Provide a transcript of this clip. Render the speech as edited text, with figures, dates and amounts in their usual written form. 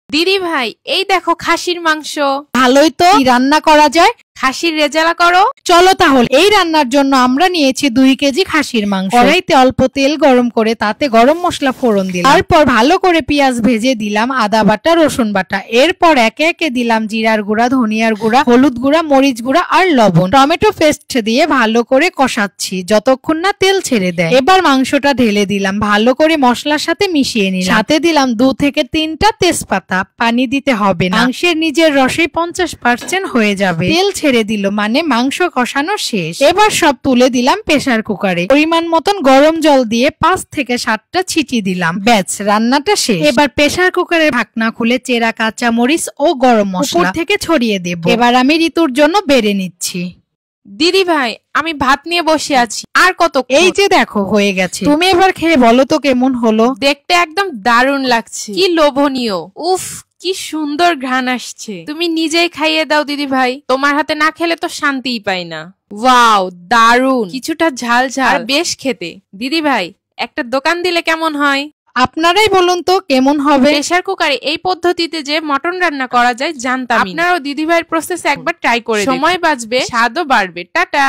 দিদি ভাই, এই দেখো খাসির মাংস। ভালোই তো, কি রান্না করা যায়? খাসির রেজালা করো। চলো তাহলে। এই রান্নার জন্য আমরা নিয়েছি 2 কেজি খাসির মাংস। কড়াইতে অল্প তেল গরম করে তাতে গরম মশলা ফোড়ন দিলাম। তারপর ভালো করে পেঁয়াজ ভেজে দিলাম, আদা বাটা, রসুন বাটা। এরপর একে একে দিলাম জিরার গুঁড়া, ধনিয়ার গুঁড়া, হলুদ গুঁড়া, মরিচ গুঁড়া আর লবণ। টমেটো পেস্ট দিয়ে ভালো করে কষাচ্ছি যতক্ষণ না তেল ছেড়ে দেয়। এবার মাংসটা ঢেলে দিলাম, ভালো করে মশলার সাথে মিশিয়ে নিলাম। সাথে দিলাম 2 থেকে 3টা তেজপাতা। পানি দিতে হবে না, মাংসের নিজের রসে 50% হয়ে যাবে। তেল ছেড়ে দিল মানে মাংস কষানো শেষ। এবার সব তুলে দিলাম প্রেসার কুকারে। পরিমাণ মতন গরম জল দিয়ে 5 থেকে 7টা ছিটি দিলাম। ব্যাস, রান্নাটা শেষ। এবার প্রেসার কুকারের ঢাকনা খুলে চেরা কাঁচা মরিচ ও গরম মশলা থেকে ছড়িয়ে দেব। এবার আমি ঋতুর জন্য বেড়ে নিচ্ছি। দিদি ভাই, আমি ভাত নিয়ে বসে আছি, আর কত? এই যে দেখো হয়ে গেছে। তুমি এবার খেয়ে বলো তো কেমন হলো। দেখতে একদম দারুণ লাগছে, কি লোভনীয়। উফ, কি সুন্দর ঘ্রাণ আসছে। তুমি নিজেই খাইয়ে দাও দিদি ভাই, তোমার হাতে না খেলে তো শান্তিই পাই না। ওয়াও, দারুণ, কিছুটা ঝাল ঝাল, বেশ খেতে। দিদি ভাই, একটা দোকান দিলে কেমন হয়? আপনারাই বলুন তো কেমন হবে। প্রেসার কুকারে এই পদ্ধতিতে যে মটন রান্না করা যায় জানতাম। আপনারাও দিদি ভাইয়ের প্রসেস একবার ট্রাই করে, সময় বাঁচবে, স্বাদও বাড়বে। টাটা।